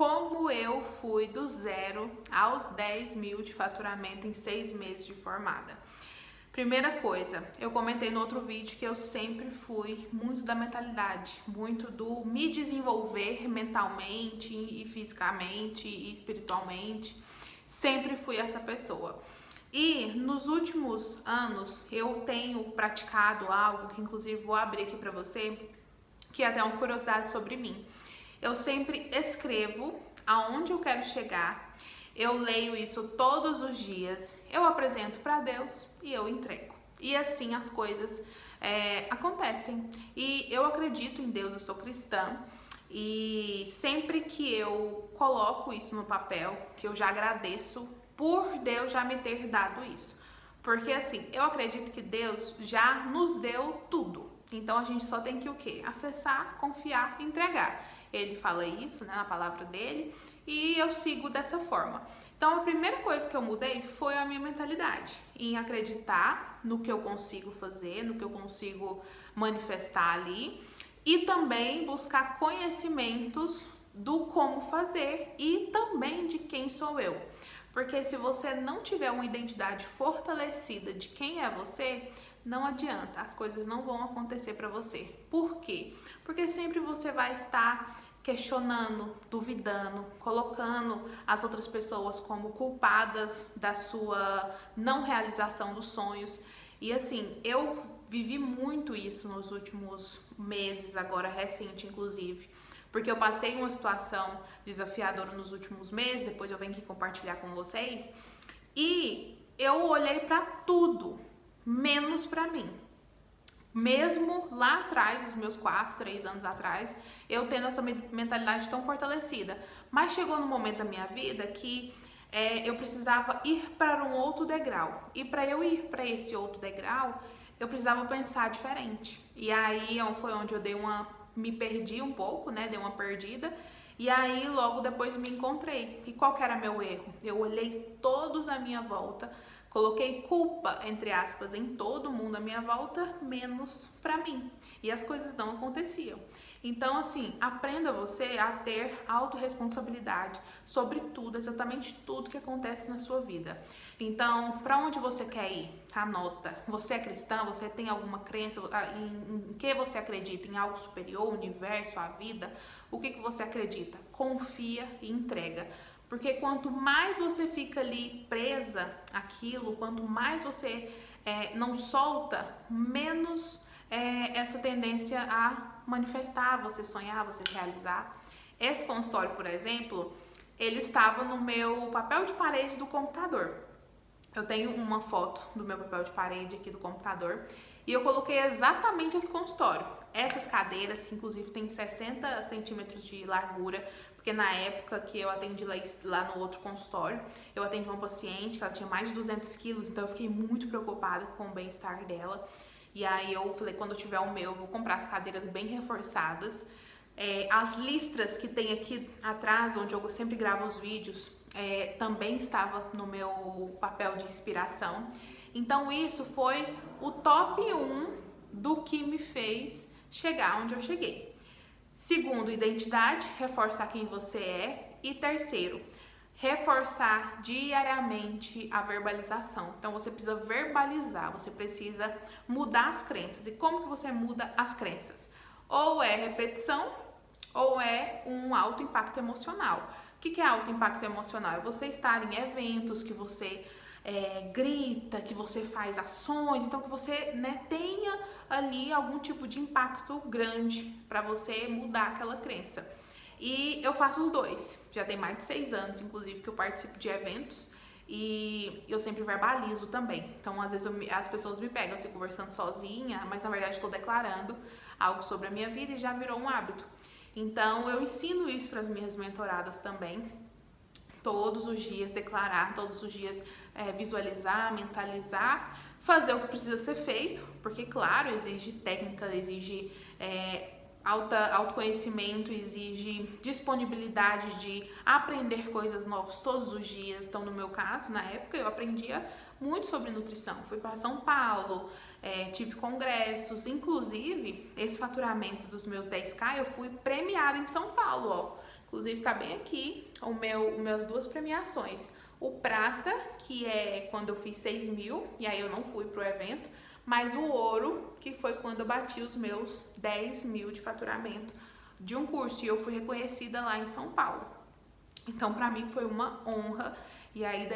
como eu fui do 0 aos 10 mil de faturamento em 6 meses de formada. Primeira coisa, eu comentei no outro vídeo que eu sempre fui muito da mentalidade, muito do me desenvolver mentalmente e fisicamente e espiritualmente. Sempre fui essa pessoa. E nos últimos anos eu tenho praticado algo que inclusive vou abrir aqui para você, que é até uma curiosidade sobre mim. Eu sempre escrevo aonde eu quero chegar. Eu leio isso todos os dias, eu apresento para Deus e eu entrego. E assim as coisas acontecem. E eu acredito em Deus, eu sou cristã. E sempre que eu coloco isso no papel, que eu já agradeço por Deus já me ter dado isso. Porque assim, eu acredito que Deus já nos deu tudo. Então a gente só tem que o quê? Acessar, confiar e entregar. Ele fala isso, né, na palavra dele, e eu sigo dessa forma. Então a primeira coisa que eu mudei foi a minha mentalidade, em acreditar no que eu consigo fazer, no que eu consigo manifestar ali, e também buscar conhecimentos do como fazer e também de quem sou eu. Porque se você não tiver uma identidade fortalecida de quem é você, não adianta, as coisas não vão acontecer para você. Por quê? Porque sempre você vai estar questionando, duvidando, colocando as outras pessoas como culpadas da sua não realização dos sonhos. E assim, eu vivi muito isso nos últimos meses, agora recente inclusive, porque eu passei uma situação desafiadora nos últimos meses, depois eu venho aqui compartilhar com vocês, e eu olhei para tudo, menos para mim. Mesmo lá atrás, os meus 3 anos atrás, eu tendo essa mentalidade tão fortalecida. Mas chegou num momento da minha vida que eu precisava ir para um outro degrau. E para eu ir para esse outro degrau, eu precisava pensar diferente. E aí foi onde eu me perdi um pouco, né? Dei uma perdida. E aí logo depois me encontrei. E qual que era meu erro? Eu olhei todos à minha volta, coloquei culpa, entre aspas, em todo mundo à minha volta, menos pra mim. E as coisas não aconteciam. Então, assim, aprenda você a ter autorresponsabilidade sobre tudo, exatamente tudo que acontece na sua vida. Então, pra onde você quer ir? Anota. Você é cristã? Você tem alguma crença? Em que você acredita? Em algo superior, o universo, a vida? O que você acredita? Confia e entrega. Porque quanto mais você fica ali presa àquilo, quanto mais você não solta, menos essa tendência a manifestar, você sonhar, você realizar. Esse consultório, por exemplo, ele estava no meu papel de parede do computador. Eu tenho uma foto do meu papel de parede aqui do computador e eu coloquei exatamente esse consultório. Essas cadeiras, que inclusive tem 60 centímetros de largura, porque na época que eu atendi lá no outro consultório, eu atendi uma paciente que ela tinha mais de 200 quilos, então eu fiquei muito preocupada com o bem-estar dela. E aí eu falei, quando eu tiver o meu, eu vou comprar as cadeiras bem reforçadas. As listras que tem aqui atrás, onde eu sempre gravo os vídeos, também estava no meu papel de inspiração. Então isso foi o top 1 do que me fez chegar onde eu cheguei. Segundo, identidade, reforçar quem você é. E terceiro, reforçar diariamente a verbalização. Então você precisa verbalizar, você precisa mudar as crenças. E como que você muda as crenças? Ou é repetição, ou é um alto impacto emocional. O que é alto impacto emocional? É você estar em eventos que você grita, que você faz ações, então que você tenha ali algum tipo de impacto grande para você mudar aquela crença. E eu faço os dois, já tem mais de 6 anos, inclusive, que eu participo de eventos e eu sempre verbalizo também. Então, às vezes, as pessoas me pegam assim, conversando sozinha, mas na verdade estou declarando algo sobre a minha vida e já virou um hábito. Então, eu ensino isso para as minhas mentoradas também. Todos os dias declarar, todos os dias visualizar, mentalizar, fazer o que precisa ser feito, porque claro, exige técnica, exige autoconhecimento, exige disponibilidade de aprender coisas novas todos os dias. Então, no meu caso, na época, eu aprendia muito sobre nutrição. Fui para São Paulo, tive congressos, inclusive esse faturamento dos meus 10K, eu fui premiada em São Paulo, ó. Inclusive tá bem aqui minhas duas premiações. O prata, que é quando eu fiz 6 mil, e aí eu não fui pro evento, mas o ouro, que foi quando eu bati os meus 10 mil de faturamento de um curso, e eu fui reconhecida lá em São Paulo. Então, pra mim foi uma honra, e aí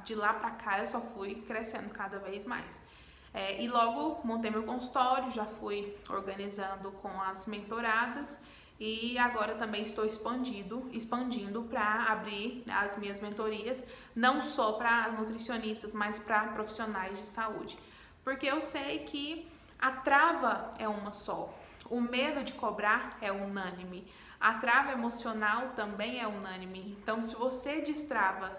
de lá pra cá eu só fui crescendo cada vez mais. E logo montei meu consultório, já fui organizando com as mentoradas, e agora também estou expandindo para abrir as minhas mentorias, não só para nutricionistas, mas para profissionais de saúde. Porque eu sei que a trava é uma só, o medo de cobrar é unânime, a trava emocional também é unânime. Então, se você destrava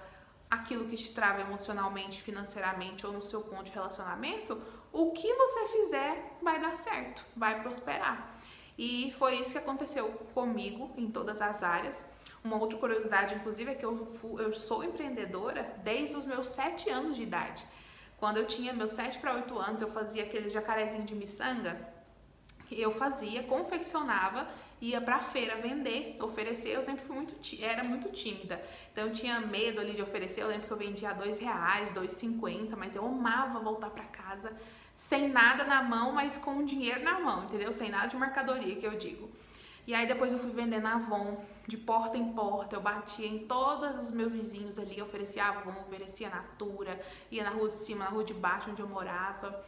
aquilo que te trava emocionalmente, financeiramente ou no seu ponto de relacionamento, o que você fizer vai dar certo, vai prosperar. E foi isso que aconteceu comigo em todas as áreas. Uma outra curiosidade, inclusive, é que eu sou empreendedora desde os meus 7 anos de idade. Quando eu tinha meus 7 para 8 anos, eu fazia aquele jacarezinho de miçanga. Eu fazia, confeccionava, ia pra feira vender, oferecer. Eu sempre era muito tímida, então eu tinha medo ali de oferecer. Eu lembro que eu vendia a R$2, R$2,50, mas eu amava voltar pra casa sem nada na mão, mas com dinheiro na mão, entendeu? Sem nada de mercadoria, que eu digo. E aí depois eu fui vender na Avon, de porta em porta, eu batia em todos os meus vizinhos ali, oferecia Avon, oferecia Natura, ia na rua de cima, na rua de baixo, onde eu morava.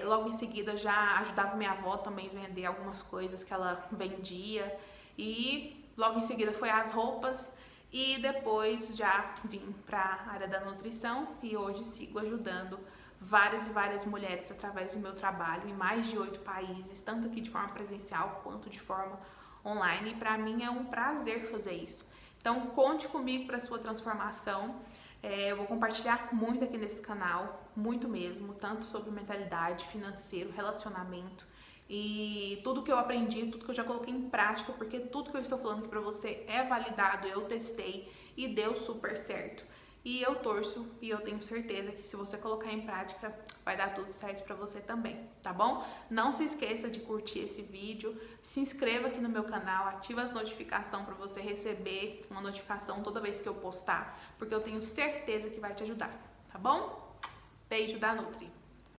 Logo em seguida já ajudava minha avó também a vender algumas coisas que ela vendia. E logo em seguida foi as roupas e depois já vim para a área da nutrição e hoje sigo ajudando várias e várias mulheres através do meu trabalho em mais de 8 países, tanto aqui de forma presencial quanto de forma online. E para mim é um prazer fazer isso. Então conte comigo para sua transformação. Eu vou compartilhar muito aqui nesse canal, muito mesmo, tanto sobre mentalidade, financeiro, relacionamento e tudo que eu aprendi, tudo que eu já coloquei em prática, porque tudo que eu estou falando aqui pra você é validado, eu testei e deu super certo. E eu torço e eu tenho certeza que se você colocar em prática, vai dar tudo certo pra você também, tá bom? Não se esqueça de curtir esse vídeo, se inscreva aqui no meu canal, ativa as notificações pra você receber uma notificação toda vez que eu postar, porque eu tenho certeza que vai te ajudar, tá bom? Beijo da Nutri!